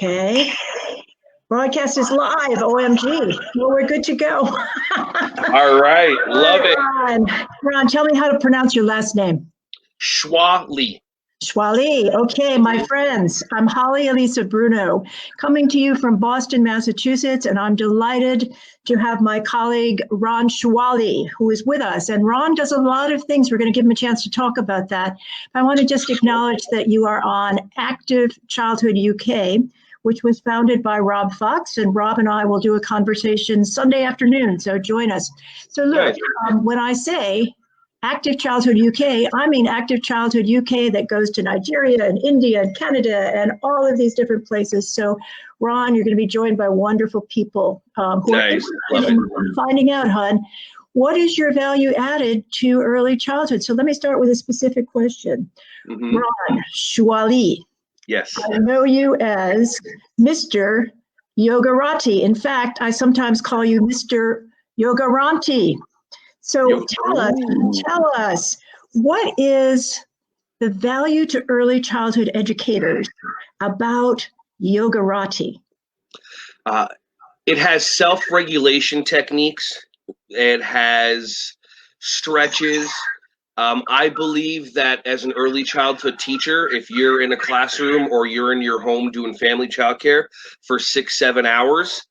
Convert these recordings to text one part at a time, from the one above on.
Okay. Broadcast is live. OMG. Well, we're good to go. All right. Love it. Ron, tell me how to pronounce your last name. Shuali. Shuali. Okay, my friends, I'm Holly Elissa Bruno, coming to you from Boston, Massachusetts, and I'm delighted to have my colleague Ron Shuali, who is with us. And Ron does a lot of things. We're going to give him a chance to talk about that. I want to just acknowledge that you are on Active Childhood UK, which was founded by Rob Fox, and Rob and I will do a conversation Sunday afternoon, so join us. So look, when I say Active Childhood UK, I mean Active Childhood UK that goes to Nigeria and India and Canada and all of these different places. So Ron, you're going to be joined by wonderful people who are interested in finding out, hon, what is your value added to early childhood? So let me start with a specific question. Ron Shuali. Yes. I know you as Mr. Yogarati. In fact, I sometimes call you Mr. Yogarati. So tell us, what is the value to early childhood educators about Yogarati? It has self-regulation techniques. It has stretches. I believe that as an early childhood teacher, if you're in a classroom or you're in your home doing family childcare for 6-7 hours,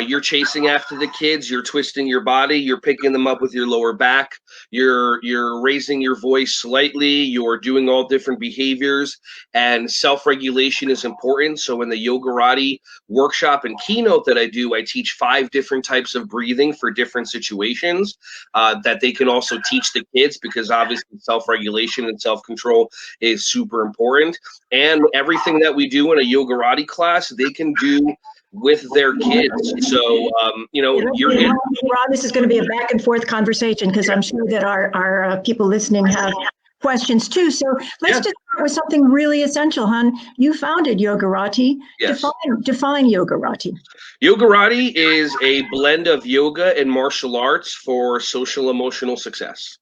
you're chasing after the kids, you're twisting your body, you're picking them up with your lower back, you're raising your voice slightly, you're doing all different behaviors, and self-regulation is important. So in the Yogarati workshop and keynote that I do, I teach 5 different types of breathing for different situations that they can also teach the kids, because obviously self-regulation and self-control is super important. And everything that we do in a Yogarati class, they can do with their kids. So, you're in. Rob, this is going to be a back and forth conversation, because I'm sure that our people listening have questions too. So let's just start with something really essential, hon. You founded Yogarati. Yes. Define Yogarati. Yogarati is a blend of yoga and martial arts for social emotional success.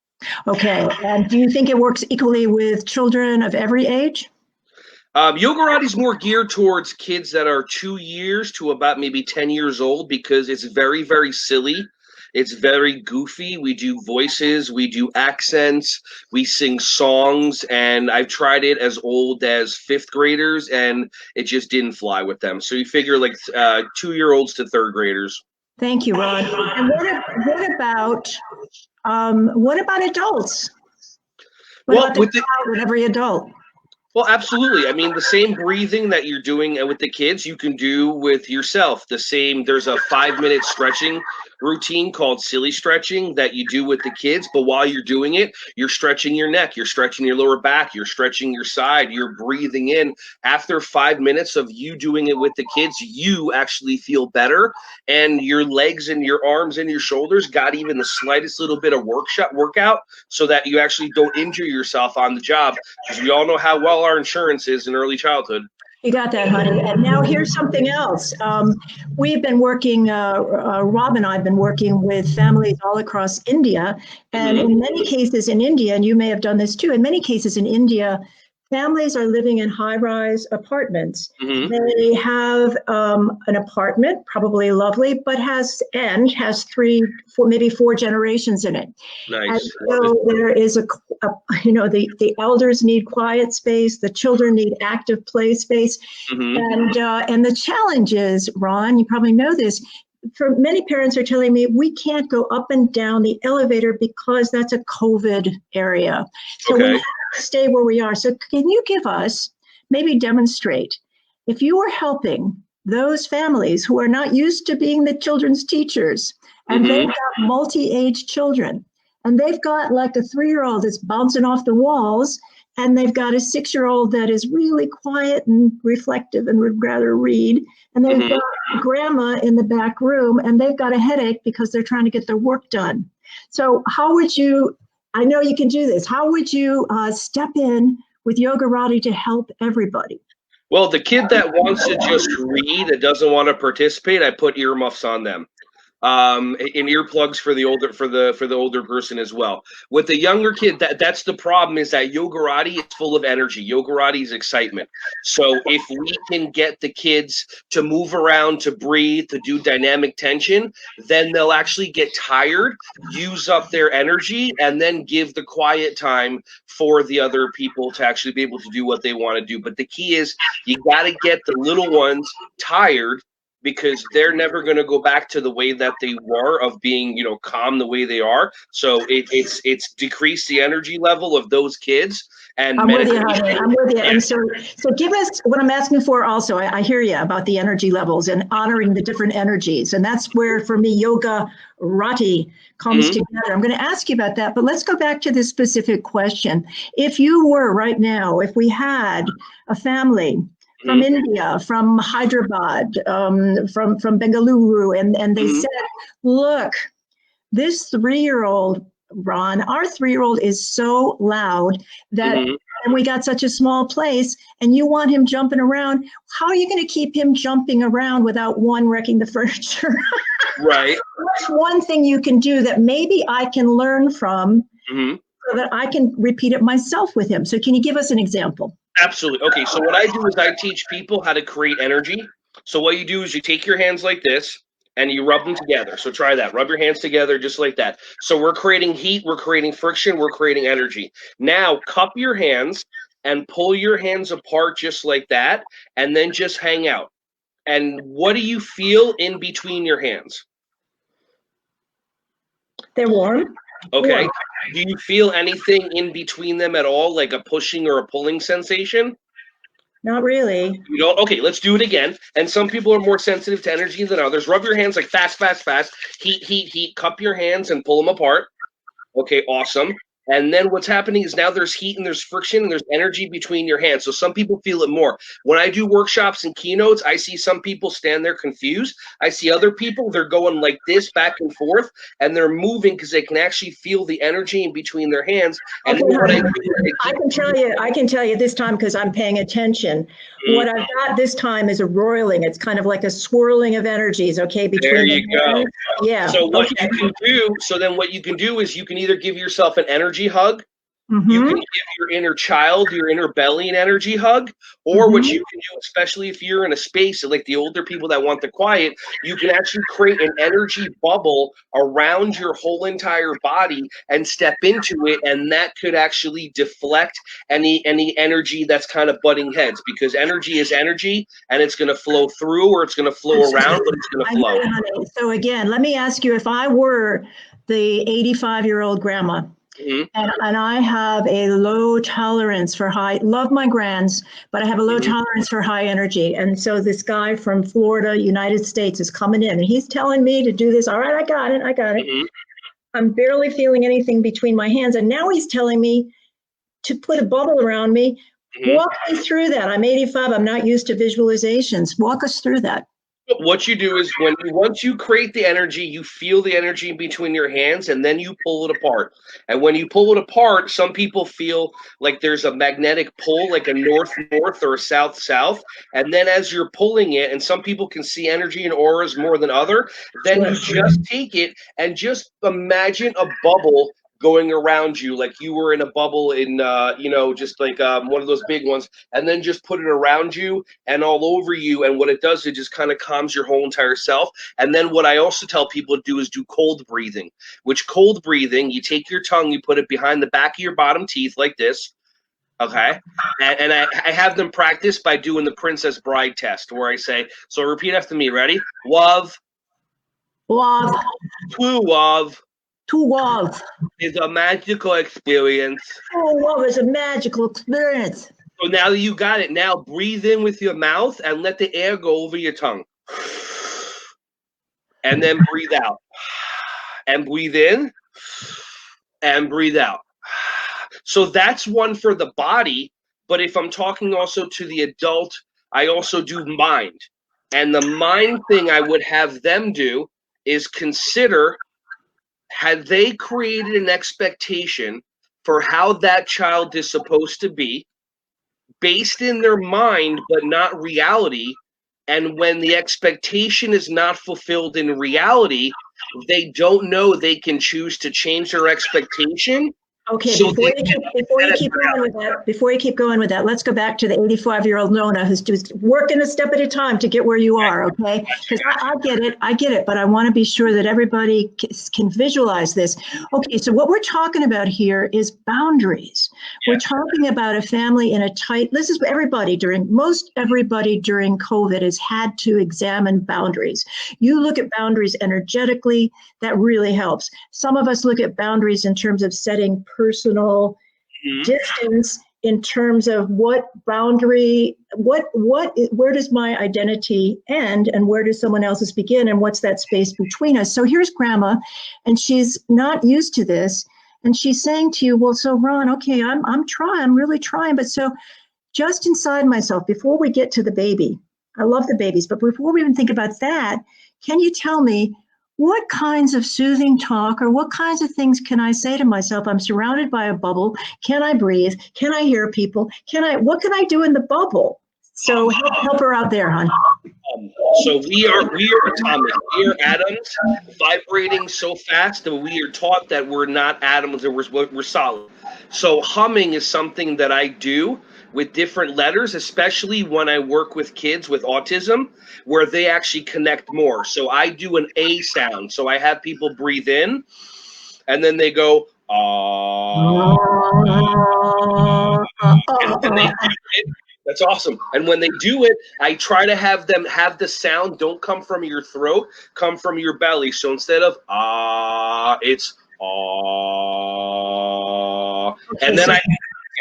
Okay. And do you think it works equally with children of every age? Yogarati is more geared towards kids that are 2 years to about maybe 10 years old, because it's very, very silly. It's very goofy. We do voices, we do accents, we sing songs, and I've tried it as old as 5th graders, and it just didn't fly with them. So you figure like 2-year-olds to 3rd graders. Thank you, Ron. And what about adults? What about every adult? Well, absolutely. I mean, the same breathing that you're doing with the kids, you can do with yourself. There's a 5-minute stretching routine called silly stretching that you do with the kids. But while you're doing it, you're stretching your neck, you're stretching your lower back, you're stretching your side, you're breathing in. After 5 minutes of you doing it with the kids, you actually feel better. And your legs and your arms and your shoulders got even the slightest little bit of workout, so that you actually don't injure yourself on the job. Because we all know how well our insurance is in early childhood. You got that, honey. And now here's something else. We've been working, Rob and I have been working with families all across India. And in many cases in India, and you may have done this too, in many cases in India, families are living in high-rise apartments. They have an apartment, probably lovely, but has 3, 4, maybe 4 generations in it. Nice. And so there is the elders need quiet space, the children need active play space, and the challenge is, Ron, you probably know this. For many parents are telling me we can't go up and down the elevator because that's a COVID area. So we have to stay where we are. So can you give us, maybe demonstrate, if you were helping those families who are not used to being the children's teachers, and they've got multi-age children, and they've got like a 3-year-old that's bouncing off the walls, and they've got a 6-year-old that is really quiet and reflective and would rather read, and they've got grandma in the back room, and they've got a headache because they're trying to get their work done. So how would you, I know you can do this, how would you step in with Yogarati to help everybody? Well, the kid that wants to just read, that doesn't want to participate, I put earmuffs on them. in earplugs for the older person as well. With the younger kid, that's the problem, is that Yogarati is full of energy. Yogarati is excitement. So if we can get the kids to move around, to breathe, to do dynamic tension, then they'll actually get tired, use up their energy, and then give the quiet time for the other people to actually be able to do what they want to do. But the key is you got to get the little ones tired, because they're never going to go back to the way that they were of being, calm the way they are. So it's decreased the energy level of those kids. And I'm with you, honey. I'm with you. Yeah. And so give us what I'm asking for also. I hear you about the energy levels and honoring the different energies. And that's where, for me, Yogarati comes together. I'm going to ask you about that, but let's go back to this specific question. If you were right now, if we had a family from India, from Hyderabad, from Bengaluru, and they said, look, this 3-year-old, Ron, our 3-year-old is so loud that, and we got such a small place, and you want him jumping around. How are you going to keep him jumping around without, one, wrecking the furniture? Right. What's one thing you can do that maybe I can learn from so that I can repeat it myself with him? So can you give us an example? Absolutely. Okay, so what I do is I teach people how to create energy. So what you do is you take your hands like this and you rub them together. So try that. Rub your hands together just like that. So we're creating heat, we're creating friction, we're creating energy. Now cup your hands and pull your hands apart just like that, and then just hang out. And what do you feel in between your hands? They're warm. Okay. Do you feel anything in between them at all, like a pushing or a pulling sensation? Not really. You don't? Okay, let's do it again. And some people are more sensitive to energy than others. Rub your hands like fast, fast, fast. Heat, heat, heat. Cup your hands and pull them apart. Okay, awesome. And then what's happening is now there's heat and there's friction and there's energy between your hands. So some people feel it more. When I do workshops and keynotes, I see some people stand there confused. I see other people, they're going like this back and forth, and they're moving because they can actually feel the energy in between their hands. And Okay, what I can tell you this time, because I'm paying attention. What I've got this time is a roiling. It's kind of like a swirling of energies, okay? Between there you go. Yeah. So what you can do, what you can do is you can either give yourself an energy hug. You can give your inner child, your inner belly an energy hug, or what you can do, especially if you're in a space like the older people that want the quiet, you can actually create an energy bubble around your whole entire body and step into it, and that could actually deflect any energy that's kind of butting heads, because energy is energy, and it's going to flow through, or it's going to flow around, but it's going to flow. So again, let me ask you, if I were the 85-year-old grandma, and I have a low tolerance for love my grands, but I have a low tolerance for high energy. And so this guy from Florida, United States, is coming in and he's telling me to do this. All right, I got it. I'm barely feeling anything between my hands. And now he's telling me to put a bubble around me. Walk me through that. I'm 85. I'm not used to visualizations. Walk us through that. What you do is once you create the energy, you feel the energy between your hands, and then you pull it apart. And when you pull it apart, some people feel like there's a magnetic pull, like a north-north or a south-south. And then as you're pulling it, and some people can see energy and auras more than other, then you just take it and just imagine a bubble going around you, like you were in a bubble in, just like one of those big ones, and then just put it around you and all over you. And what it does, it just kind of calms your whole entire self. And then what I also tell people to do is do cold breathing, which cold breathing, you take your tongue, you put it behind the back of your bottom teeth like this. Okay. And I have them practice by doing the Princess Bride test, where I say, so repeat after me. Ready? Love. Love. To love. To love is a magical experience. Oh, love is a magical experience. So now that you got it, now breathe in with your mouth and let the air go over your tongue. And then breathe out. And breathe in and breathe out. So that's one for the body. But if I'm talking also to the adult, I also do mind. And the mind thing I would have them do is consider, had they created an expectation for how that child is supposed to be, based in their mind, but not reality. And when the expectation is not fulfilled in reality, they don't know they can choose to change their expectation. Okay, So before you keep going with that, let's go back to the 85-year-old Nona who's just working a step at a time to get where you are, okay? Because I get it, but I want to be sure that everybody can visualize this. Okay, so what we're talking about here is boundaries. We're talking about a family in a tight, this is most everybody during COVID has had to examine boundaries. You look at boundaries energetically, that really helps. Some of us look at boundaries in terms of setting personal distance, in terms of what boundary, where does my identity end and where does someone else's begin, and what's that space between us? So here's grandma, and she's not used to this, and she's saying to you, well, so Ron, okay, I'm really trying, but so just inside myself, before we get to the baby, I love the babies, but before we even think about that, can you tell me what kinds of soothing talk or what kinds of things can I say to myself? I'm surrounded by a bubble. Can I breathe? Can I hear people? What can I do in the bubble? So help her out there, hon. So we are atomic. We are atoms vibrating so fast that we are taught that we're not atoms and we're solid. So humming is something that I do with different letters, especially when I work with kids with autism, where they actually connect more. So I do an A sound. So I have people breathe in, and then they go, ah. And then they do it. That's awesome. And when they do it, I try to have them have the sound don't come from your throat, come from your belly. So instead of ah, it's ah. Okay, And then so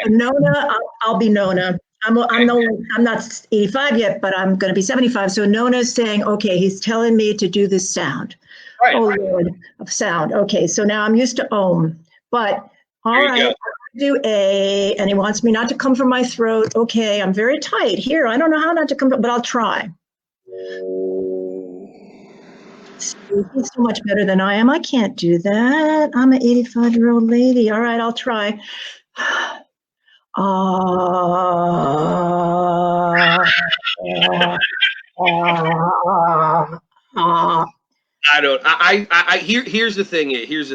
Nona, I'll be Nona. I'm not 85 yet, but I'm going to be 75. So Nona's saying, okay, he's telling me to do this sound. Right. Oh Lord, of sound. Okay, so now I'm used to Om, but all right, I do A, and he wants me not to come from my throat. Okay, I'm very tight here. I don't know how not to come, but I'll try. He's so much better than I am. I can't do that. I'm an 85-year-old lady. All right, I'll try. Here's the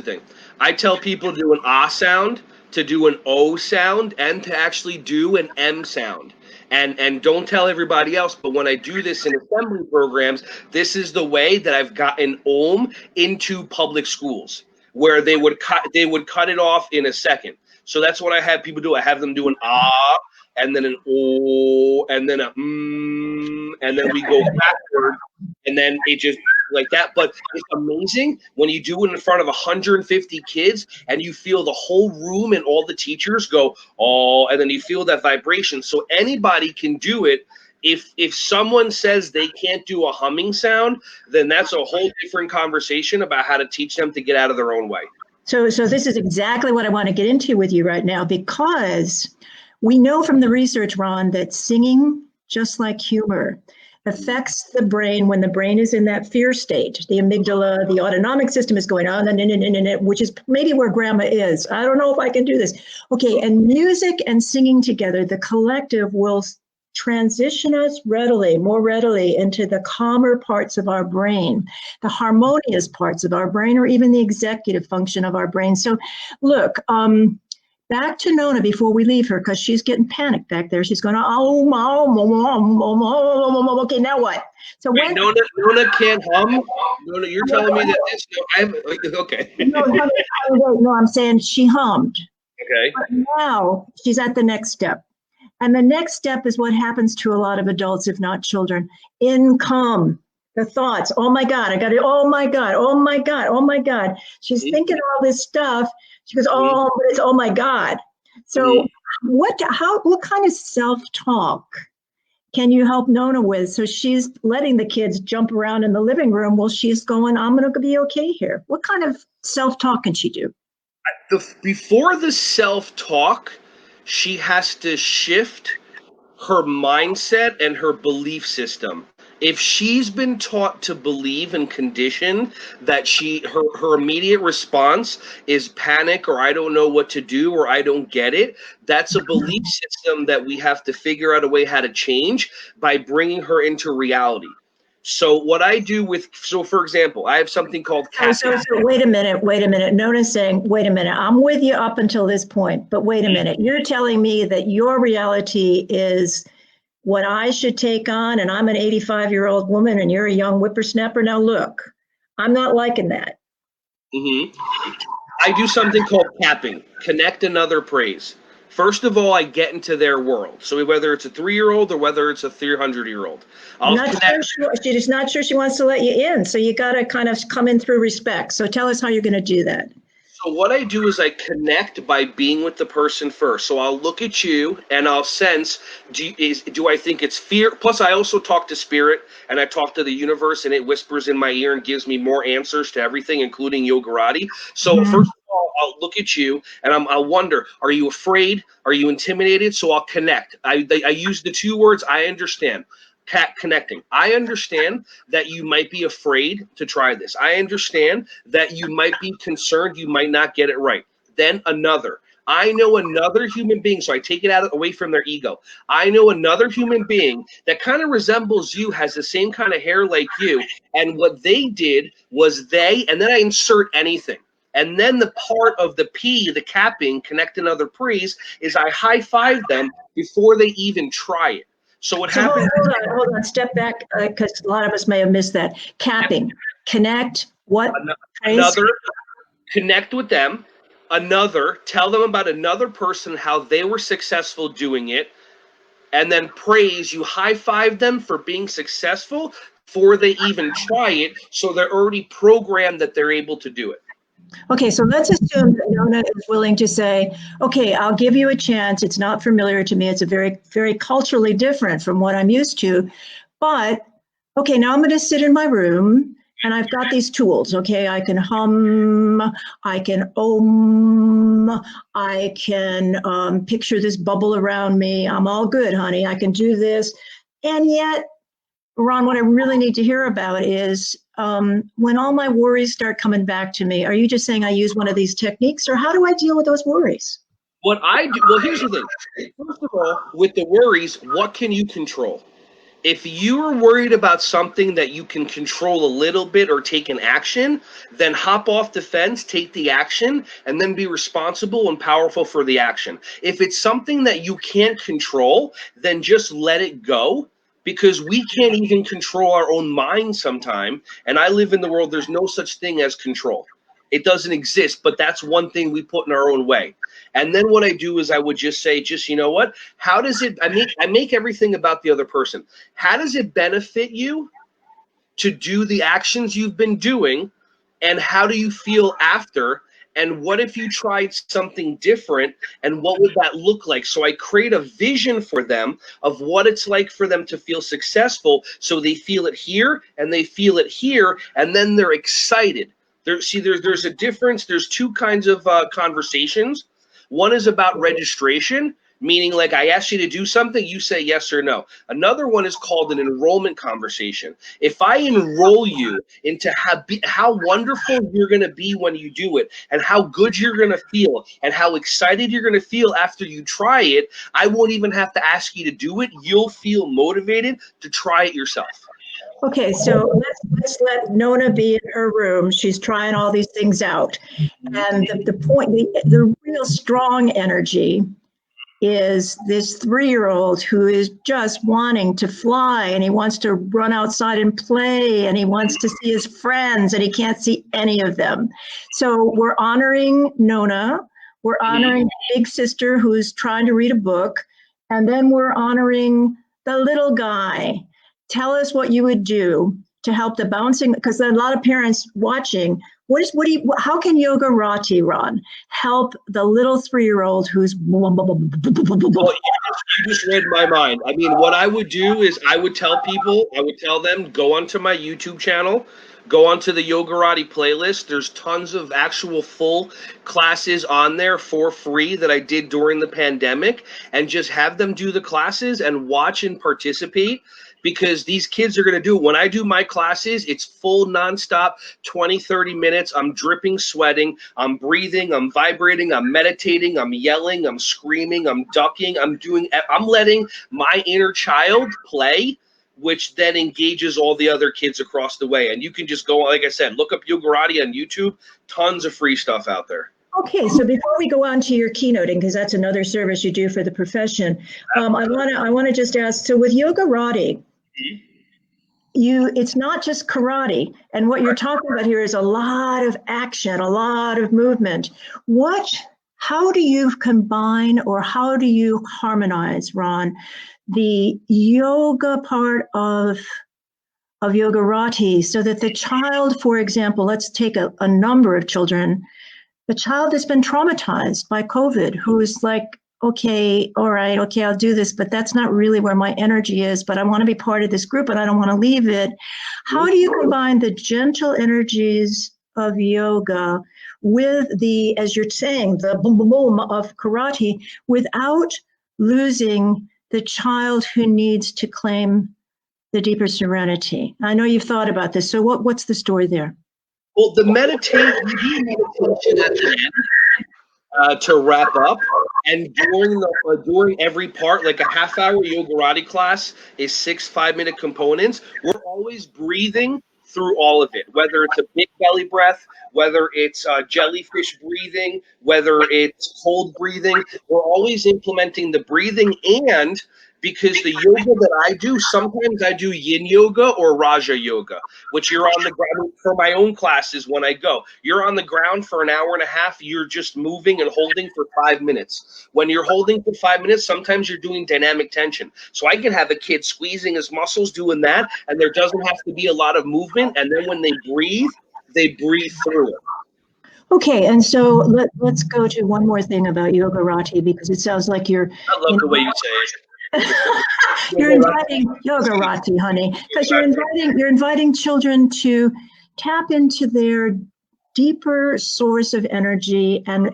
thing. I tell people to do an ah sound, to do an O sound, and to actually do an M sound. And don't tell everybody else, but when I do this in assembly programs, this is the way that I've gotten Om into public schools, where they would cut it off in a second. So that's what I have people do. I have them do an ah, and then an oh, and then a and then we go backward, and then it just like that. But it's amazing when you do it in front of 150 kids and you feel the whole room and all the teachers go, oh, and then you feel that vibration. So anybody can do it. If someone says they can't do a humming sound, then that's a whole different conversation about how to teach them to get out of their own way. So this is exactly what I want to get into with you right now, because we know from the research, Ron, that singing, just like humor, affects the brain when the brain is in that fear state. The amygdala, the autonomic system is going on, which is maybe where grandma is. I don't know if I can do this. Okay, and music and singing together, the collective will transition us more readily into the calmer parts of our brain, the harmonious parts of our brain, or even the executive function of our brain. So look, back to Nona before we leave her, because she's getting panicked back there. She's going, okay, now what? So wait, Nona can't hum? Nona, you're telling me that this, okay. No, I'm saying she hummed. Okay. But now she's at the next step. And the next step is what happens to a lot of adults, if not children. In come the thoughts. Oh my God, I got it. Oh my God, oh my God, oh my God. She's thinking all this stuff. She goes, oh, but it's oh my God. So what kind of self-talk can you help Nona with? So she's letting the kids jump around in the living room while she's going, I'm going to be okay here. What kind of self-talk can she do? Before the self-talk, she has to shift her mindset and her belief system. If she's been taught to believe and conditioned that her immediate response is panic, or I don't know what to do, or I don't get it, that's a belief system that we have to figure out a way how to change by bringing her into reality. So what I do with, so for example, I have something called cat. So wait a minute. Nona's saying, wait a minute, I'm with you up until this point, but wait a minute. You're telling me that your reality is what I should take on, and I'm an 85-year-old woman and you're a young whippersnapper. Now look, I'm not liking that. I do something called capping, connect another praise. First of all, I get into their world. So whether it's a 3-year-old or whether it's a 300-year-old, she's not sure she wants to let you in. So you got to kind of come in through respect. So tell us how you're going to do that. So what I do is I connect by being with the person first. So I'll look at you and I'll sense, do I think it's fear? Plus I also talk to spirit and I talk to the universe and it whispers in my ear and gives me more answers to everything, including Yogarati. So first of all, I'll look at you and I'll wonder, are you afraid? Are you intimidated? So I'll connect. I use the 2 words, I understand. Connecting. I understand that you might be afraid to try this. I understand that you might be concerned you might not get it right. Then another. I know another human being, so I take it away from their ego. I know another human being that kind of resembles you, has the same kind of hair like you, and what they did was and then I insert anything. And then the part of the P, the capping, connect another praise, is I high-five them before they even try it. So what happens? Hold on, step back, because a lot of us may have missed that. Capping, connect, what? Another, connect with them. Another, tell them about another person, how they were successful doing it. And then praise, you high-five them for being successful before they even try it. So they're already programmed that they're able to do it. Okay, so let's assume that Nona is willing to say, okay, I'll give you a chance. It's not familiar to me. It's a very, very culturally different from what I'm used to. But, okay, now I'm going to sit in my room and I've got these tools. Okay, I can hum, I can I can picture this bubble around me. I'm all good, honey. I can do this. And yet, Ron, what I really need to hear about is when all my worries start coming back to me, are you just saying I use one of these techniques, or how do I deal with those worries? What I do, well, here's the thing. First of all, with the worries, what can you control? If you are worried about something that you can control a little bit or take an action, then hop off the fence, take the action, and then be responsible and powerful for the action. If it's something that you can't control, then just let it go. Because we can't even control our own mind sometime. And I live in the world, there's no such thing as control. It doesn't exist, but that's one thing we put in our own way. And then what I do is I would just say, you know what? How does it, I make everything about the other person. How does it benefit you to do the actions you've been doing? And how do you feel after? And what if you tried something different, and what would that look like? So I create a vision for them of what it's like for them to feel successful, so they feel it here and they feel it here, and then they're excited. There's a difference. There's 2 kinds of conversations. One is about registration, meaning like I ask you to do something, you say yes or no. Another one is called an enrollment conversation. If I enroll you into how wonderful you're going to be when you do it, and how good you're going to feel, and how excited you're going to feel after you try it, I won't even have to ask you to do it. You'll feel motivated to try it yourself. Okay, so let's let Nona be in her room. She's trying all these things out. And the point, the real strong energy is this 3-year-old who is just wanting to fly, and he wants to run outside and play, and he wants to see his friends, and he can't see any of them. So we're honoring Nona. We're honoring big sister who's trying to read a book. And then we're honoring the little guy. Tell us what you would do to help the bouncing, because there are a lot of parents watching. How can Yogarati, Ron, help the little 3-year-old who's? Well, you just read my mind. I mean, what I would do is I would tell them, go onto my YouTube channel, go onto the Yogarati playlist. There's tons of actual full classes on there for free that I did during the pandemic, and just have them do the classes and watch and participate. Because these kids are going to do, when I do my classes, it's full nonstop, 20, 30 minutes. I'm dripping, sweating, I'm breathing, I'm vibrating, I'm meditating, I'm yelling, I'm screaming, I'm ducking, I'm letting my inner child play, which then engages all the other kids across the way. And you can just go, like I said, look up Yogarati on YouTube, tons of free stuff out there. Okay, so before we go on to your keynoting, because that's another service you do for the profession, I want to just ask, so with Yogarati, it's not just karate, and what you're talking about here is a lot of action, a lot of movement. How do you combine, or how do you harmonize, Ron, the yoga part of Yogarati, so that the child, for example, let's take a number of children, the child has been traumatized by COVID, who's like, okay, all right, okay, I'll do this, but that's not really where my energy is, but I want to be part of this group and I don't want to leave it. How do you combine the gentle energies of yoga with the, as you're saying, the boom, boom, boom of karate, without losing the child who needs to claim the deeper serenity? I know you've thought about this, so what's the story there? Well, the meditation at the end, to wrap up, and during every part, like a half-hour Yogarati class is 6 5-minute components. We're always breathing through all of it, whether it's a big belly breath, whether it's jellyfish breathing, whether it's cold breathing. We're always implementing the breathing, and because the yoga that I do, sometimes I do yin yoga or Raja yoga, which you're on the ground. For my own classes, when I go, you're on the ground for an hour and a half. You're just moving and holding for 5 minutes. When you're holding for 5 minutes, sometimes you're doing dynamic tension. So I can have a kid squeezing his muscles doing that, and there doesn't have to be a lot of movement. And then when they breathe through it. Okay, and so let's go to one more thing about Yogarati, because it sounds like I love the way you say it. You're inviting Yogarati, honey, because you're inviting children to tap into their deeper source of energy and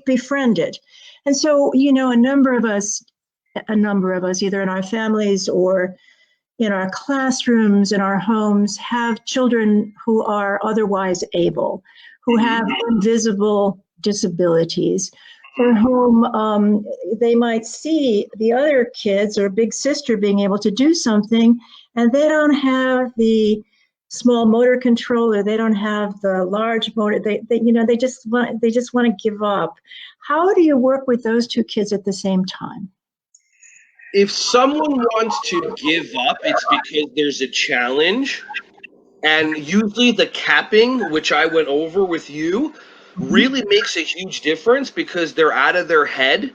befriend it. And so, you know, a number of us, either in our families or in our classrooms, in our homes, have children who are otherwise able, who have invisible disabilities, for whom they might see the other kids or big sister being able to do something, and they don't have the small motor controller, they don't have the large motor, they just want to give up. How do you work with those two kids at the same time? If someone wants to give up, it's because there's a challenge. And usually the capping, which I went over with you, really makes a huge difference because they're out of their head.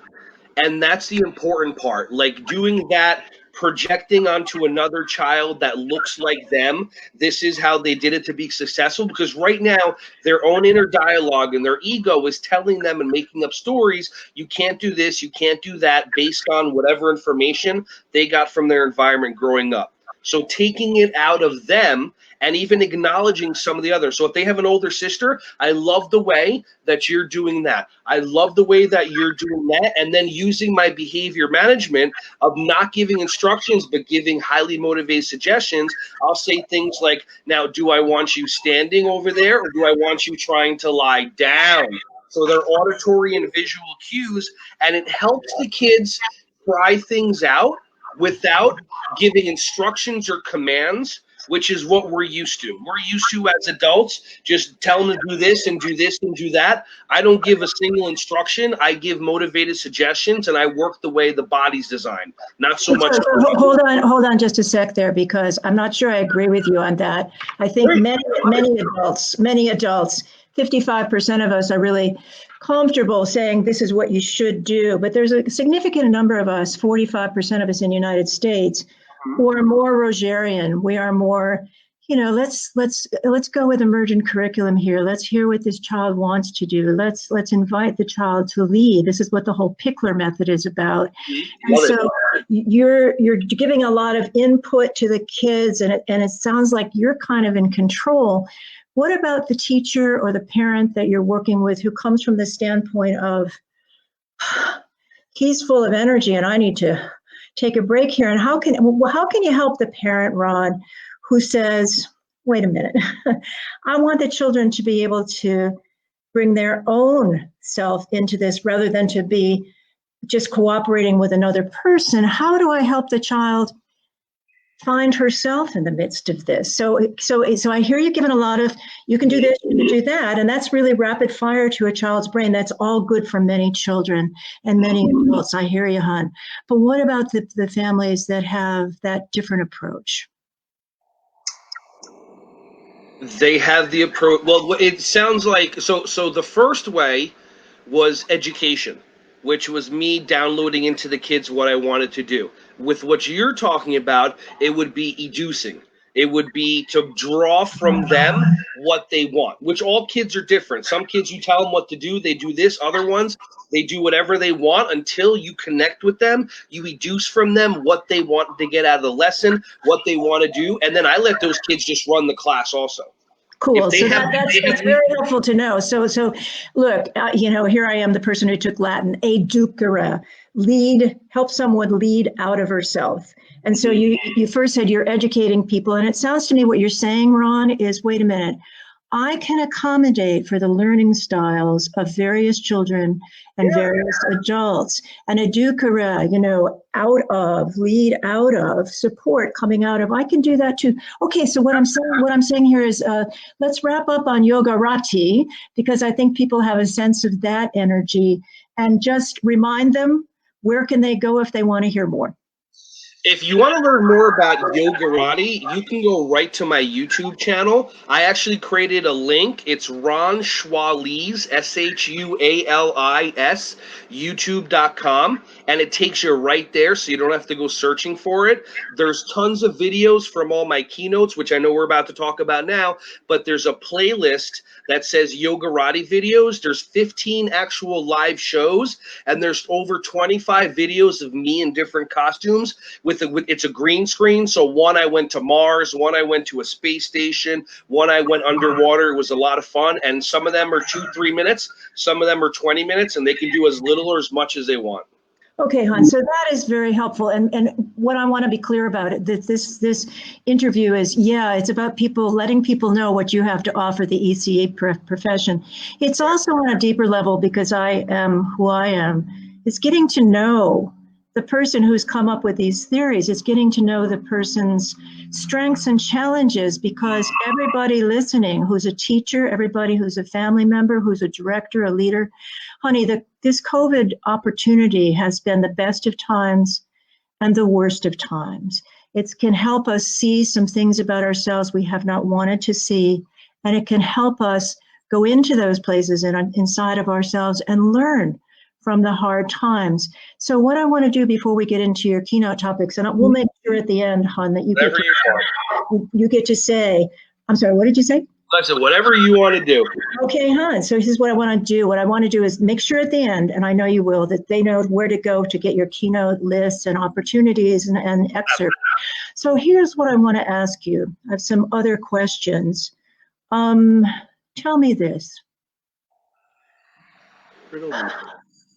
And that's the important part. Like doing that, projecting onto another child that looks like them. This is how they did it to be successful, because right now their own inner dialogue and their ego is telling them and making up stories. You can't do this, you can't do that, based on whatever information they got from their environment growing up. So taking it out of them and even acknowledging some of the others. So if they have an older sister, I love the way that you're doing that. I love the way that you're doing that. And then using my behavior management of not giving instructions, but giving highly motivated suggestions. I'll say things like, now, do I want you standing over there, or do I want you trying to lie down? So they're auditory and visual cues, and it helps the kids try things out without giving instructions or commands, which is what we're used to. We're used to, as adults, just tell them to do this and do this and do that. I don't give a single instruction. I give motivated suggestions, and I work the way the body's designed. Not so much. Hold on just a sec there, because I'm not sure I agree with you on that. I think many adults, 55% of us are really comfortable saying this is what you should do. But there's a significant number of us, 45% of us in the United States, who are more Rogerian. We are more, let's go with emergent curriculum here. Let's hear what this child wants to do. Let's invite the child to lead. This is what the whole Pickler Method is about. And so you're giving a lot of input to the kids, and it sounds like you're kind of in control. What about the teacher or the parent that you're working with who comes from the standpoint of, he's full of energy and I need to take a break here? And how can you help the parent, Ron, who says, wait a minute, I want the children to be able to bring their own self into this rather than to be just cooperating with another person? How do I help the child find herself in the midst of this. So I hear you giving a lot of, you can do this, you can do that, and that's really rapid fire to a child's brain. That's all good for many children and many adults. I hear you, hon. But what about the families that have that different approach? They have the approach. Well, it sounds like so the first way was education, which was me downloading into the kids what I wanted to do. With what you're talking about, it would be educing. It would be to draw from them what they want, which all kids are different. Some kids, you tell them what to do, they do this. Other ones, they do whatever they want until you connect with them. You educe from them what they want to get out of the lesson, what they want to do, and then I let those kids just run the class also. Cool. So that's very helpful to know. So look, here I am, the person who took Latin, educere, help someone lead out of herself. And so you first said you're educating people, and it sounds to me what you're saying, Ron, is wait a minute. I can accommodate for the learning styles of various children and various adults. And educere, out of, lead out of, support coming out of. I can do that too. Okay, so what I'm saying here is let's wrap up on Yogarati, because I think people have a sense of that energy, and just remind them, where can they go if they want to hear more? If you want to learn more about Yogarati, you can go right to my YouTube channel. I actually created a link. It's Ron Shuali's, SHUALIS, YouTube.com, and it takes you right there, so you don't have to go searching for it. There's tons of videos from all my keynotes, which I know we're about to talk about now, but there's a playlist that says Yogarati videos. There's 15 actual live shows, and there's over 25 videos of me in different costumes. It's a green screen, so one I went to Mars, one I went to a space station, one I went underwater. It was a lot of fun, and some of them are 2-3 minutes, some of them are 20 minutes, and they can do as little or as much as they want. Okay, hon, so that is very helpful. And what I want to be clear about it, that this interview is, it's about letting people know what you have to offer the ECA profession. It's also on a deeper level, because I am who I am. It's getting to know the person who's come up with these theories. It's getting to know the person's strengths and challenges, because everybody listening who's a teacher, everybody who's a family member, who's a director, a leader, honey, this COVID opportunity has been the best of times and the worst of times. It can help us see some things about ourselves we have not wanted to see, and it can help us go into those places and inside of ourselves and learn from the hard times. So what I want to do before we get into your keynote topics, and we'll make sure at the end, hon, that you get to say, I'm sorry, what did you say? I said, whatever you want to do. Okay, hon. So this is what I want to do. What I want to do is make sure at the end, and I know you will, that they know where to go to get your keynote lists and opportunities and excerpts. So here's what I want to ask you. I have some other questions. Tell me this.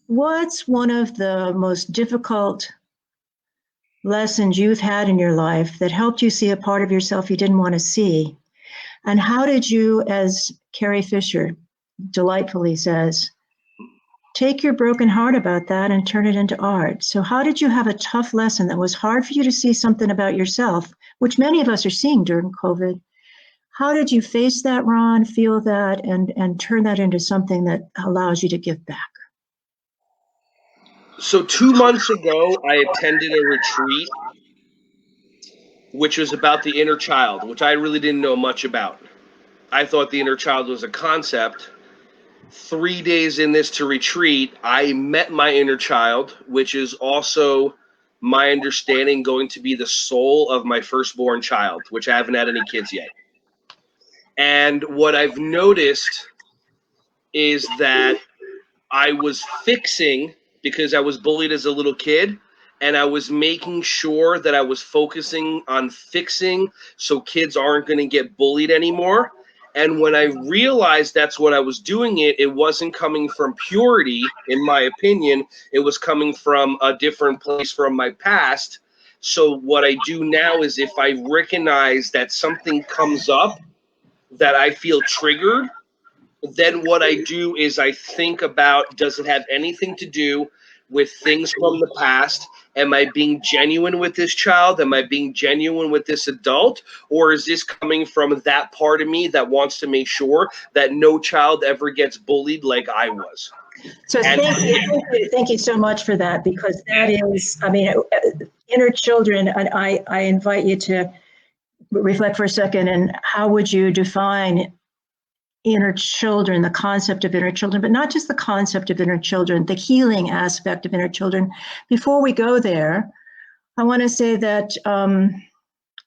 What's one of the most difficult lessons you've had in your life that helped you see a part of yourself you didn't want to see? And how did you, as Carrie Fisher delightfully says, take your broken heart about that and turn it into art? So how did you have a tough lesson that was hard for you to see something about yourself, which many of us are seeing during COVID? How did you face that, Ron, feel that, and turn that into something that allows you to give back? So 2 months ago, I attended a retreat, which was about the inner child, which I really didn't know much about. I thought the inner child was a concept. 3 days in this retreat, I met my inner child, which is also my understanding going to be the soul of my firstborn child, which I haven't had any kids yet. And what I've noticed is that I was fixing, because I was bullied as a little kid, and I was making sure that I was focusing on fixing so kids aren't going to get bullied anymore. And when I realized that's what I was doing, it wasn't coming from purity, in my opinion. It was coming from a different place from my past. So what I do now is, if I recognize that something comes up that I feel triggered, then what I do is I think about, does it have anything to do with things from the past? Am I being genuine with this child? Am I being genuine with this adult? Or is this coming from that part of me that wants to make sure that no child ever gets bullied like I was? So thank you so much for that, because that is, I mean, inner children, and I invite you to reflect for a second, and how would you define inner children, the concept of inner children, but not just the concept of inner children, the healing aspect of inner children. Before we go there, I want to say that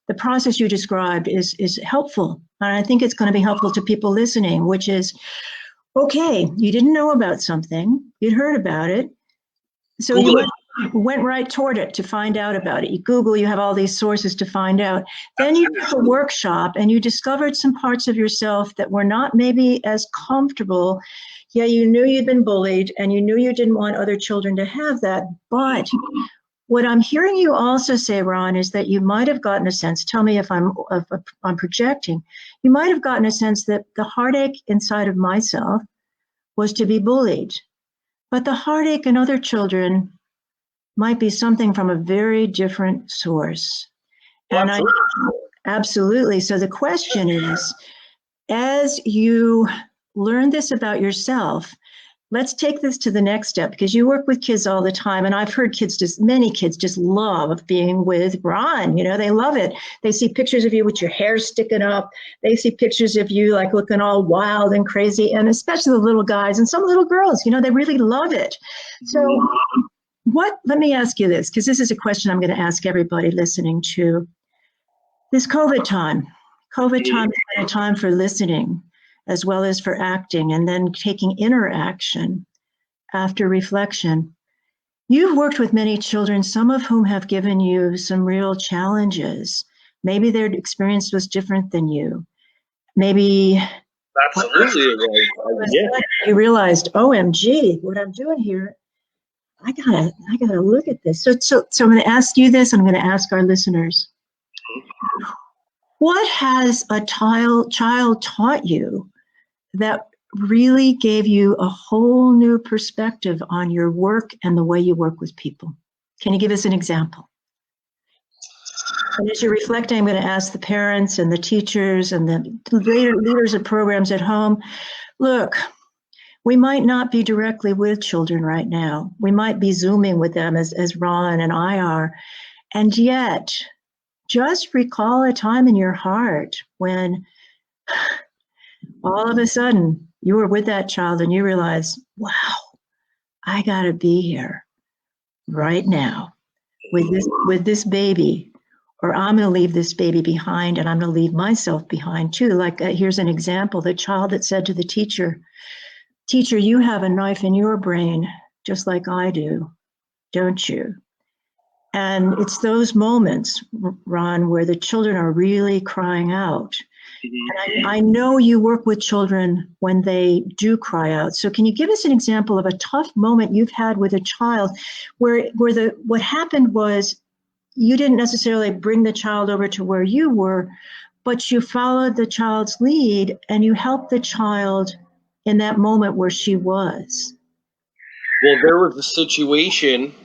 the process you described is helpful. And I think it's going to be helpful to people listening, which is, okay, you didn't know about something, you'd heard about it, so you went right toward it to find out about it. You Google, you have all these sources to find out. Then you took a workshop and you discovered some parts of yourself that were not maybe as comfortable. Yeah, you knew you'd been bullied and you knew you didn't want other children to have that. But what I'm hearing you also say, Ron, is that you might have gotten a sense, tell me if I'm projecting, you might have gotten a sense that the heartache inside of myself was to be bullied. But the heartache in other children might be something from a very different source. And absolutely. So the question is, as you learn this about yourself, let's take this to the next step, because you work with kids all the time. And I've heard many kids just love being with Ron. You know, they love it. They see pictures of you with your hair sticking up. They see pictures of you like looking all wild and crazy. And especially the little guys and some little girls, you know, they really love it. So let me ask you this, because this is a question I'm going to ask everybody listening to. This COVID time has been a time for listening as well as for acting, and then taking inner action after reflection. You've worked with many children, some of whom have given you some real challenges. Maybe their experience was different than you. Maybe Absolutely. Yeah. You realized, OMG, what I'm doing here, I gotta look at this. So I'm going to ask you this. I'm going to ask our listeners. What has a child taught you that really gave you a whole new perspective on your work and the way you work with people? Can you give us an example? And as you're reflecting, I'm going to ask the parents and the teachers and the leaders of programs at home, look, we might not be directly with children right now. We might be Zooming with them as Ron and I are. And yet, just recall a time in your heart when all of a sudden you were with that child and you realize, wow, I got to be here right now with this baby, or I'm going to leave this baby behind and I'm going to leave myself behind too. Like here's an example, the child that said to the teacher, you have a knife in your brain just like I do, don't you? And it's those moments, Ron, where the children are really crying out. And I know you work with children when they do cry out. So can you give us an example of a tough moment you've had with a child where what happened was you didn't necessarily bring the child over to where you were, but you followed the child's lead and you helped the child in that moment where she was? Well, there was a situation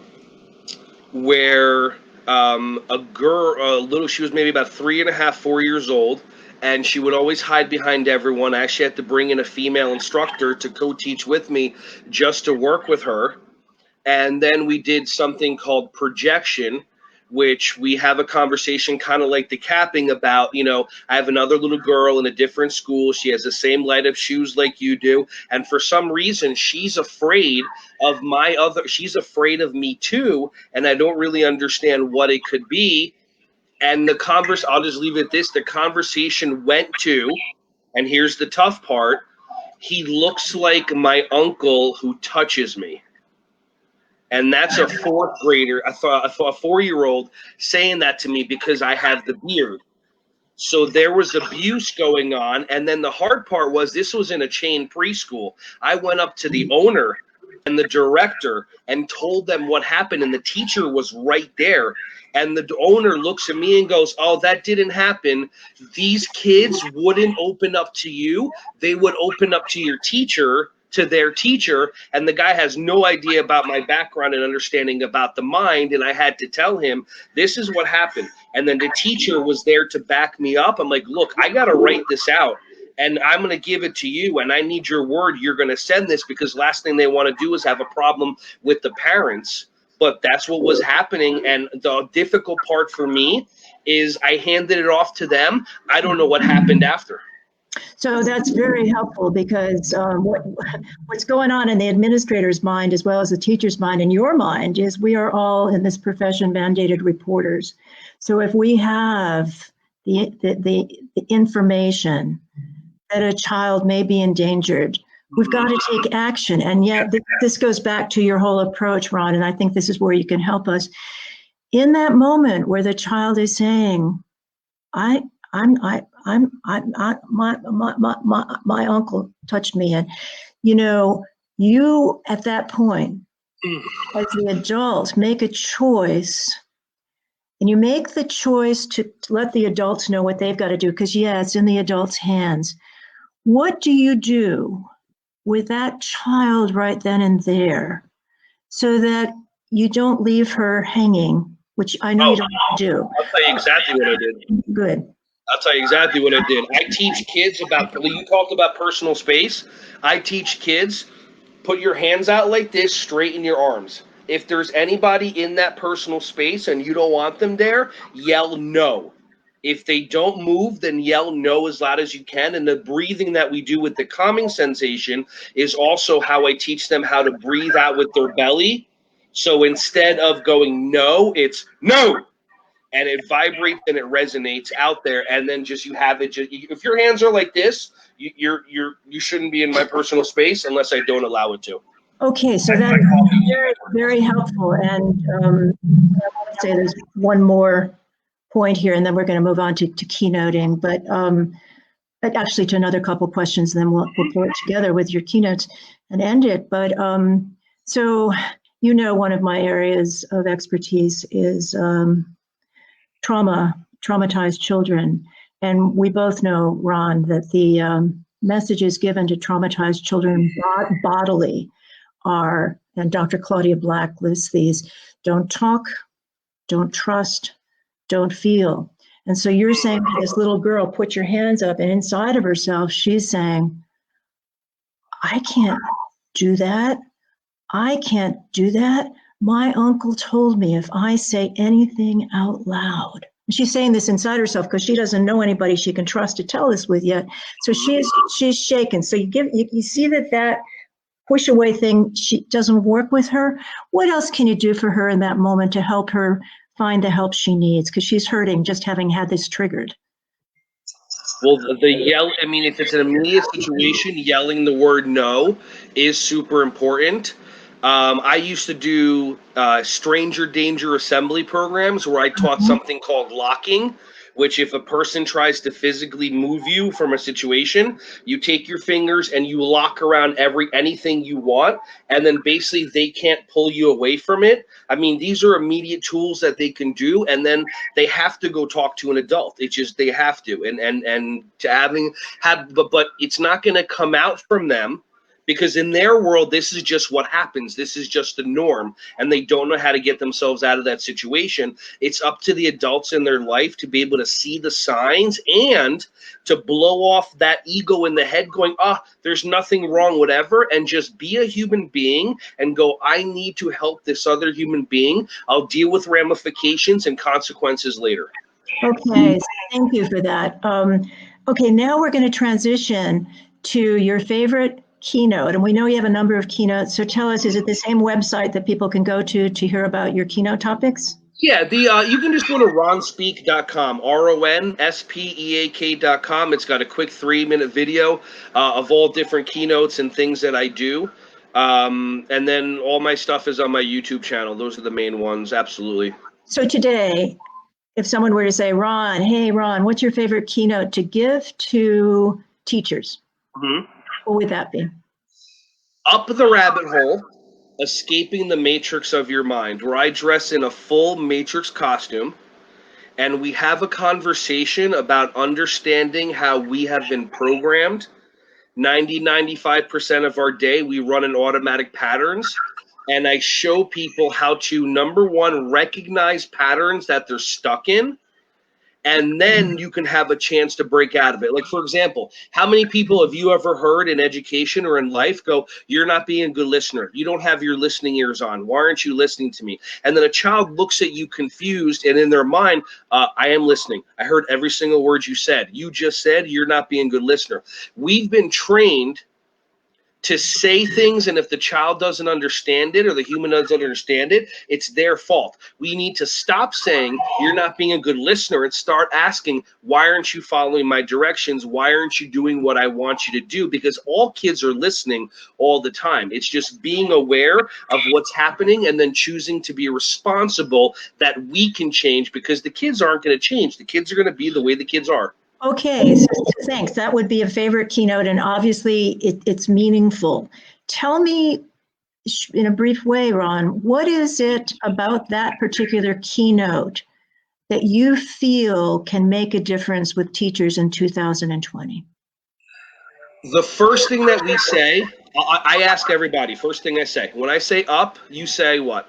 where a girl, she was maybe about 3.5, 4 years old, and she would always hide behind everyone. I actually had to bring in a female instructor to co-teach with me just to work with her. And then we did something called projection, which we have a conversation kind of like the capping about, I have another little girl in a different school. She has the same light up shoes like you do. And for some reason, she's afraid of she's afraid of me too. And I don't really understand what it could be. And I'll just leave it at this. The conversation went to, and here's the tough part, he looks like my uncle who touches me. And that's a fourth grader, a 4-year-old saying that to me because I have the beard. So there was abuse going on. And then the hard part was this was in a chain preschool. I went up to the owner and the director and told them what happened. And the teacher was right there. And the owner looks at me and goes, oh, that didn't happen. These kids wouldn't open up to you. They would open up to your teacher. to their teacher, and the guy has no idea about my background and understanding about the mind, and I had to tell him, this is what happened. And then the teacher was there to back me up. I'm like, look, I got to write this out, and I'm going to give it to you, and I need your word. You're going to send this, because last thing they want to do is have a problem with the parents. But that's what was happening, and the difficult part for me is I handed it off to them. I don't know what happened after. So that's very helpful, because what's going on in the administrator's mind as well as the teacher's mind and your mind is we are all in this profession mandated reporters. So if we have the information that a child may be endangered, we've got to take action. And yet this goes back to your whole approach, Ron, and I think this is where you can help us. In that moment where the child is saying, my uncle touched me, and you at that point, as the adult, make a choice, and you make the choice to let the adults know what they've got to do, because it's in the adults' hands. What do you do with that child right then and there, so that you don't leave her hanging, which I know you don't want to do? I'll tell you exactly what I did. Good. I'll tell you exactly what I did. I teach kids about, you talked about personal space. I teach kids, put your hands out like this, straighten your arms. If there's anybody in that personal space and you don't want them there, yell no. If they don't move, then yell no as loud as you can. And the breathing that we do with the calming sensation is also how I teach them how to breathe out with their belly. So instead of going no, it's no. And it vibrates and it resonates out there. And then just you have it. If your hands are like this, you shouldn't be in my personal space unless I don't allow it to. Okay, so that is very, very helpful. And I want to say there's one more point here, and then we're going to move on to keynoting, but actually to another couple questions, and then we'll pull it together with your keynotes and end it. But so one of my areas of expertise is traumatized children. And we both know, Ron, that the messages given to traumatized children bodily are, and Dr. Claudia Black lists these: don't talk, don't trust, don't feel. And so you're saying to this little girl, put your hands up, and inside of herself, she's saying, I can't do that. I can't do that. My uncle told me if I say anything out loud. She's saying this inside herself because she doesn't know anybody she can trust to tell this with yet. So she's shaken. So you see that push away thing, she doesn't work with her. What else can you do for her in that moment to help her find the help she needs? Because she's hurting just having had this triggered. Well, if it's an immediate situation, yelling the word no is super important. I used to do stranger danger assembly programs where I taught something called locking, which if a person tries to physically move you from a situation, you take your fingers and you lock around anything you want, and then basically they can't pull you away from it. I mean, these are immediate tools that they can do, and then they have to go talk to an adult. It's just they have to, and to but it's not going to come out from them. Because in their world, this is just what happens. This is just the norm, and they don't know how to get themselves out of that situation. It's up to the adults in their life to be able to see the signs and to blow off that ego in the head going, there's nothing wrong, whatever, and just be a human being and go, I need to help this other human being. I'll deal with ramifications and consequences later. Okay, thank you for that. Okay, now we're going to transition to your favorite keynote, and we know you have a number of keynotes, so tell us, is it the same website that people can go to hear about your keynote topics? Yeah, you can just go to ronspeak.com, RONSPEAK.com. It's got a quick 3-minute video of all different keynotes and things that I do. And then all my stuff is on my YouTube channel. Those are the main ones, absolutely. So today, if someone were to say, hey, Ron, what's your favorite keynote to give to teachers? Mm-hmm. What would that be? Up the Rabbit Hole, Escaping the Matrix of Your Mind, where I dress in a full Matrix costume, and we have a conversation about understanding how we have been programmed 95% of our day, we run in automatic patterns. And I show people how to, number one, recognize patterns that they're stuck in. And then you can have a chance to break out of it. Like, for example, how many people have you ever heard in education or in life go, you're not being a good listener. You don't have your listening ears on. Why aren't you listening to me? And then a child looks at you confused, and in their mind, I am listening. I heard every single word you said. You just said you're not being a good listener. We've been trained to say things, and if the child doesn't understand it or the human doesn't understand it, it's their fault. We need to stop saying you're not being a good listener and start asking, why aren't you following my directions? Why aren't you doing what I want you to do? Because all kids are listening all the time. It's just being aware of what's happening and then choosing to be responsible that we can change, because the kids aren't going to change. The kids are going to be the way the kids are. Okay, so thanks. That would be a favorite keynote, and obviously it's meaningful. Tell me in a brief way, Ron, what is it about that particular keynote that you feel can make a difference with teachers in 2020? The first thing that we say, I ask everybody, first thing I say, when I say up, you say what?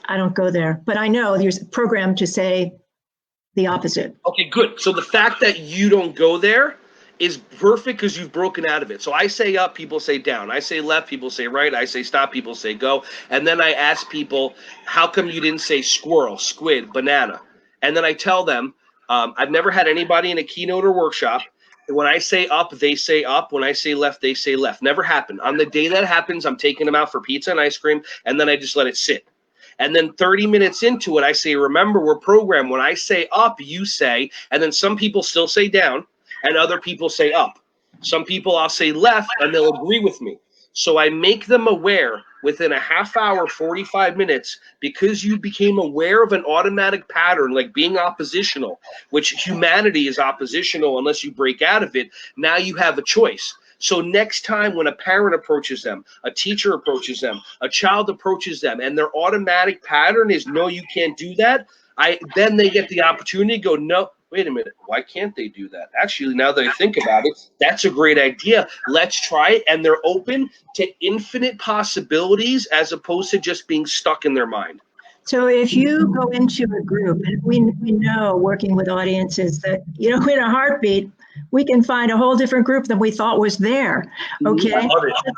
I don't go there, but I know there's a program to say the opposite. Okay, good. So the fact that you don't go there is perfect because you've broken out of it. So I say up, people say down. I say left, people say right. I say stop, people say go. And then I ask people, how come you didn't say squirrel, squid, banana? And then I tell them, I've never had anybody in a keynote or workshop. When I say up, they say up. When I say left, they say left. Never happened. On the day that happens, I'm taking them out for pizza and ice cream, and then I just let it sit. And then 30 minutes into it, I say, remember, we're programmed. When I say up, you say, and then some people still say down, and other people say up. Some people I'll say left, and they'll agree with me. So I make them aware within a half hour, 45 minutes, because you became aware of an automatic pattern, like being oppositional, which humanity is oppositional unless you break out of it. Now you have a choice. So next time when a parent approaches them, a teacher approaches them, a child approaches them, and their automatic pattern is, no, you can't do that, then they get the opportunity to go, no, wait a minute, why can't they do that? Actually, now that I think about it, that's a great idea. Let's try it. And they're open to infinite possibilities as opposed to just being stuck in their mind. So if you go into a group, and we know working with audiences that, in a heartbeat, we can find a whole different group than we thought was there. Okay.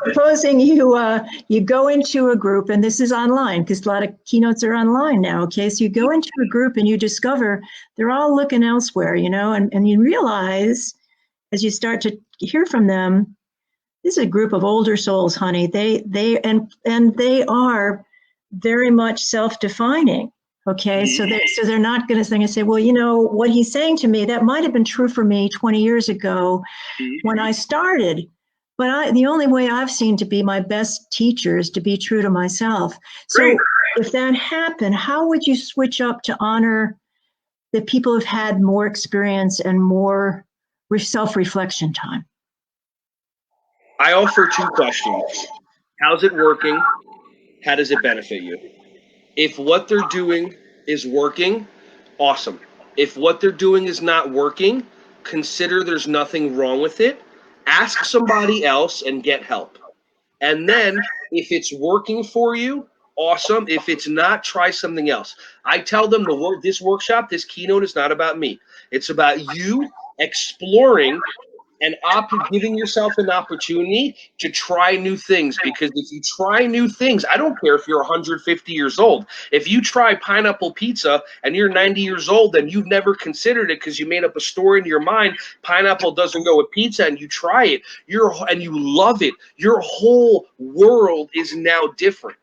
Supposing you go into a group, and this is online because a lot of keynotes are online now. Okay. So you go into a group and you discover they're all looking elsewhere, and you realize as you start to hear from them, this is a group of older souls, honey. They are very much self-defining. Okay, so they're not going to think and say, well, what he's saying to me, that might have been true for me 20 years ago when I started, but the only way I've seen to be my best teacher is to be true to myself. So if that happened, how would you switch up to honor the people who've had more experience and more self-reflection time? I offer two questions. How's it working? How does it benefit you? If what they're doing is working, awesome. If what they're doing is not working, consider there's nothing wrong with it. Ask somebody else and get help. And then if it's working for you, awesome. If it's not, try something else. I tell them this workshop, this keynote is not about me. It's about you exploring and giving yourself an opportunity to try new things. Because if you try new things, I don't care if you're 150 years old. If you try pineapple pizza and you're 90 years old and you've never considered it because you made up a story in your mind, pineapple doesn't go with pizza, and you try it, and you love it, your whole world is now different.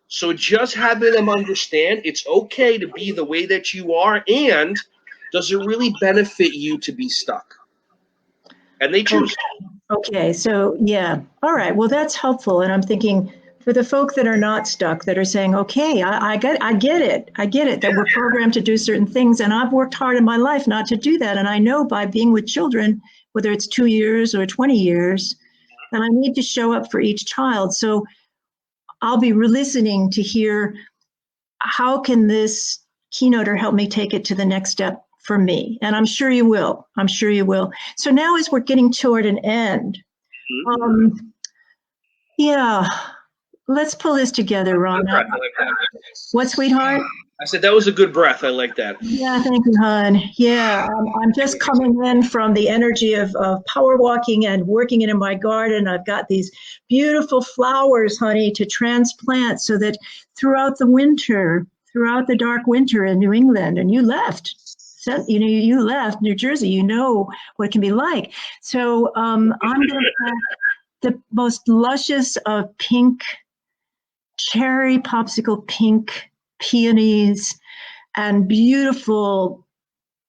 So just having them understand it's okay to be the way that you are, and does it really benefit you to be stuck? And they choose. Okay, so yeah. All right. Well, that's helpful. And I'm thinking for the folk that are not stuck, that are saying, okay, I get it. I get it that we're programmed to do certain things. And I've worked hard in my life not to do that. And I know by being with children, whether it's 2 years or 20 years, that I need to show up for each child. So I'll be listening to hear how can this keynoter help me take it to the next step for me, and I'm sure you will. I'm sure you will. So now, as we're getting toward an end, yeah, let's pull this together, Ron. What, sweetheart? I said that was a good breath. I like that. Yeah, thank you, hon. Yeah, I'm just coming in from the energy of power walking and working in my garden. I've got these beautiful flowers, honey, to transplant so that throughout the winter, throughout the dark winter in New England, and you left. So, you left New Jersey. You know what it can be like. So I'm going to plant the most luscious of pink, cherry popsicle pink peonies and beautiful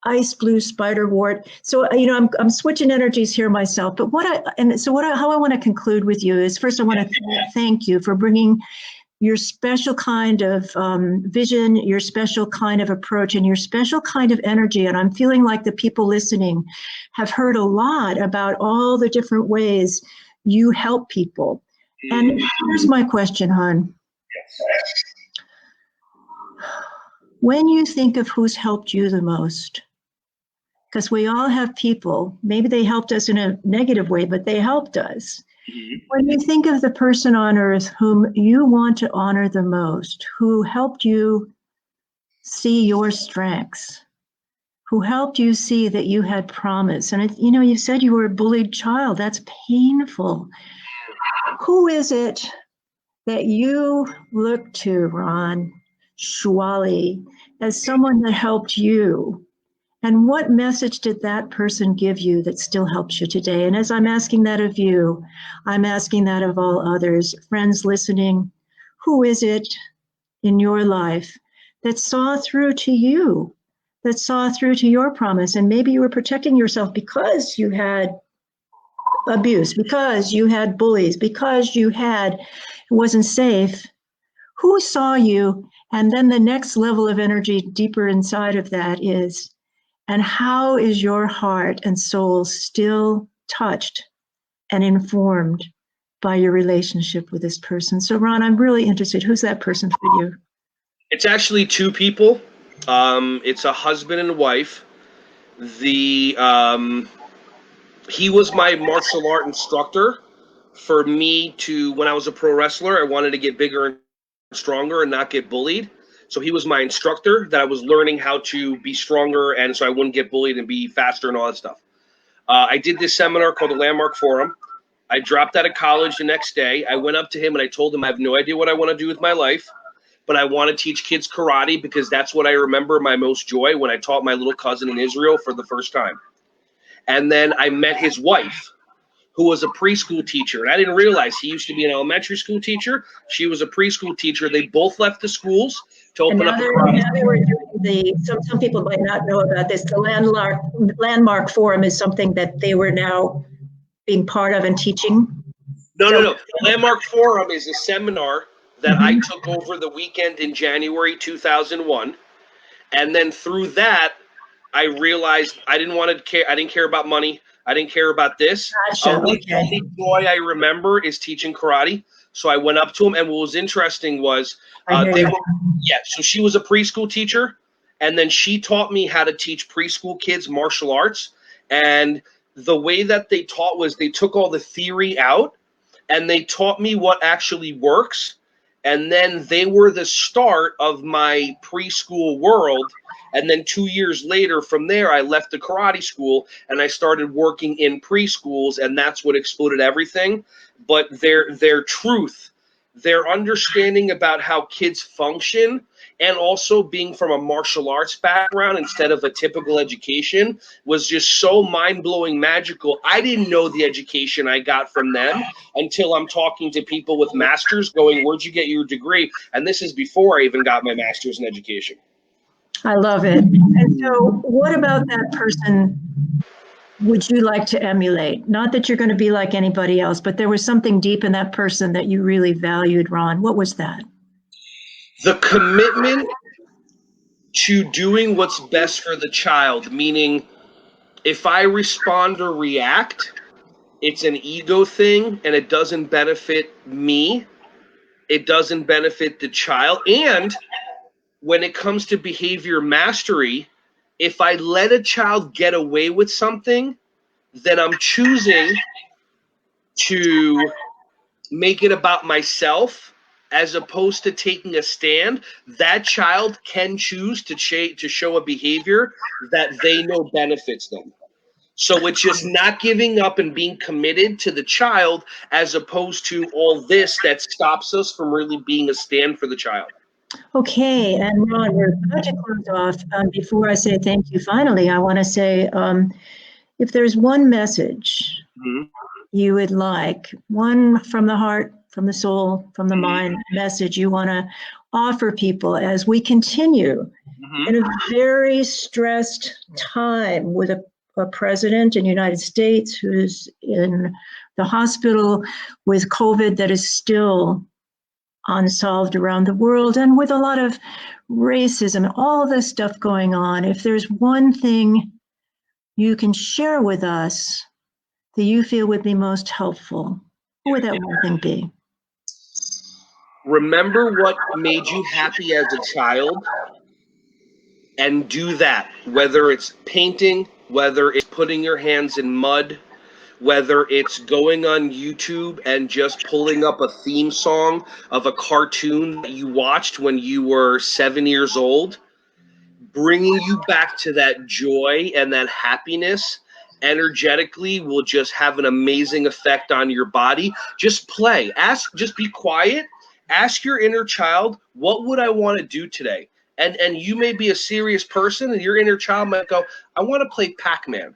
ice blue spiderwort. So I'm switching energies here myself. But how I want to conclude with you is, first I want to thank you for bringing your special kind of vision, your special kind of approach, and your special kind of energy. And I'm feeling like the people listening have heard a lot about all the different ways you help people. And here's my question, hon. When you think of who's helped you the most, because we all have people, maybe they helped us in a negative way, but they helped us. When you think of the person on earth whom you want to honor the most, who helped you see your strengths, who helped you see that you had promise, and you said you were a bullied child, that's painful. Who is it that you look to, Ron Shuali, as someone that helped you? And what message did that person give you that still helps you today? And as I'm asking that of you, I'm asking that of all others, friends listening. Who is it in your life that saw through to you, that saw through to your promise? And maybe you were protecting yourself because you had abuse, because you had bullies, because it wasn't safe. Who saw you? And then the next level of energy deeper inside of that is, and how is your heart and soul still touched and informed by your relationship with this person? So Ron, I'm really interested. Who's that person for you? It's actually two people. It's a husband and wife. He was my martial art instructor for me when I was a pro wrestler. I wanted to get bigger and stronger and not get bullied. So he was my instructor that I was learning how to be stronger, and so I wouldn't get bullied and be faster and all that stuff. I did this seminar called the Landmark Forum. I dropped out of college the next day. I went up to him and I told him I have no idea what I want to do with my life, but I want to teach kids karate because that's what I remember my most joy, when I taught my little cousin in Israel for the first time. And then I met his wife, who was a preschool teacher. And I didn't realize he used to be an elementary school teacher. She was a preschool teacher. They both left the schools to open up a karate. Now they were doing some people might not know about this. The Landmark Forum is something that they were now being part of and teaching. No. The Landmark Forum is a seminar that I took over the weekend in January 2001. And then through that, I realized I didn't care about money. I didn't care about this. Gotcha. The only joy I remember is teaching karate. So I went up to him, and what was interesting was so she was a preschool teacher, and then she taught me how to teach preschool kids martial arts. And the way that they taught was they took all the theory out, and they taught me what actually works. And then they were the start of my preschool world. And then 2 years later, from there, I left the karate school and I started working in preschools, and that's what exploded everything. But their truth, their understanding about how kids function, and also being from a martial arts background instead of a typical education, was just so mind-blowing, magical. I didn't know the education I got from them until I'm talking to people with masters going, "Where'd you get your degree?" And this is before I even got my master's in education. I love it. And so what about that person would you like to emulate? Not that you're going to be like anybody else, but there was something deep in that person that you really valued, Ron. What was that? The commitment to doing what's best for the child, meaning if I respond or react, it's an ego thing and it doesn't benefit me. It doesn't benefit the child. And when it comes to behavior mastery, If I let a child get away with something, then I'm choosing to make it about myself as opposed to taking a stand. That child can choose to show a behavior that they know benefits them. So it's just not giving up and being committed to the child as opposed to all this that stops us from really being a stand for the child. Okay, and Ron, we're about to close off. Before I say thank you, finally, I want to say if there's one message you would like, one from the heart, from the soul, from the mind message you want to offer people as we continue in a very stressed time with a president in the United States who's in the hospital with COVID that is still unsolved around the world, and with a lot of racism, all this stuff going on. If there's one thing you can share with us that you feel would be most helpful, what would that one thing be? Remember what made you happy as a child and do that, whether it's painting, whether it's putting your hands in mud, whether it's going on YouTube and just pulling up a theme song of a cartoon that you watched when you were 7 years old, bringing you back to that joy and that happiness energetically will just have an amazing effect on your body. Just play. Just be quiet. Ask your inner child, what would I want to do today? And you may be a serious person and your inner child might go, I want to play Pac-Man.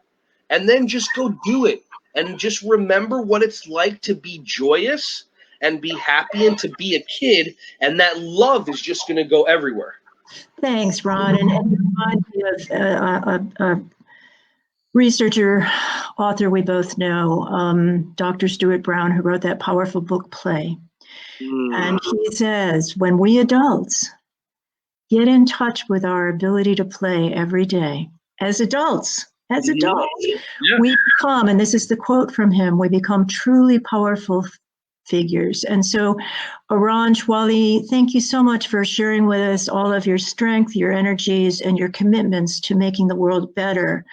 And then just go do it. And just remember what it's like to be joyous and be happy and to be a kid. And that love is just going to go everywhere. Thanks, Ron. And remind me of a researcher, author we both know, Dr. Stuart Brown, who wrote that powerful book, Play. And he says, when we adults get in touch with our ability to play every day, as adults, we become, and this is the quote from him, we become truly powerful figures. And so, Ron Shuali, thank you so much for sharing with us all of your strength, your energies, and your commitments to making the world better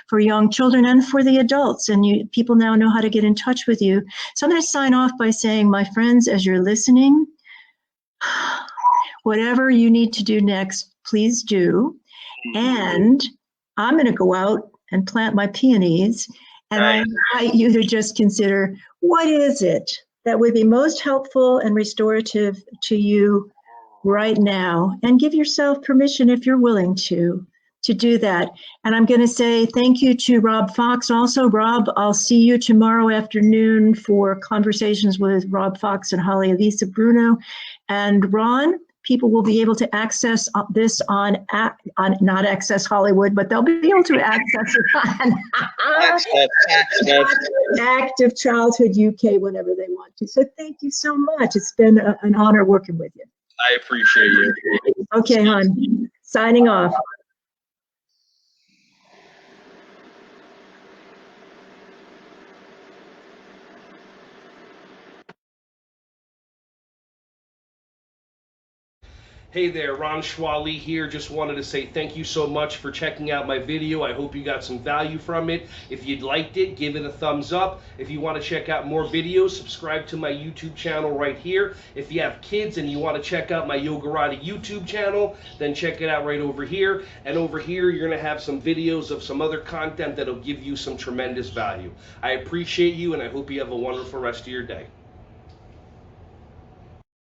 for young children and for the adults. And people now know how to get in touch with you. So I'm going to sign off by saying, my friends, as you're listening, whatever you need to do next, please do. And I'm going to go out and plant my peonies. And I invite you to just consider, what is it that would be most helpful and restorative to you right now? And give yourself permission, if you're willing to do that. And I'm going to say thank you to Rob Fox also. Rob, I'll see you tomorrow afternoon for conversations with Rob Fox and Elissa Bruno. And Ron, people will be able to access this on not Access Hollywood, but they'll be able to access it on Active Childhood UK whenever they want to. So thank you so much. It's been an honor working with you. I appreciate you. Okay, hon. Signing off. Hey there, Ron Shuali here. Just wanted to say thank you so much for checking out my video. I hope you got some value from it. If you liked it, give it a thumbs up. If you want to check out more videos, subscribe to my YouTube channel right here. If you have kids and you want to check out my Yogarati YouTube channel, then check it out right over here. And over here, you're going to have some videos of some other content that'll give you some tremendous value. I appreciate you, and I hope you have a wonderful rest of your day.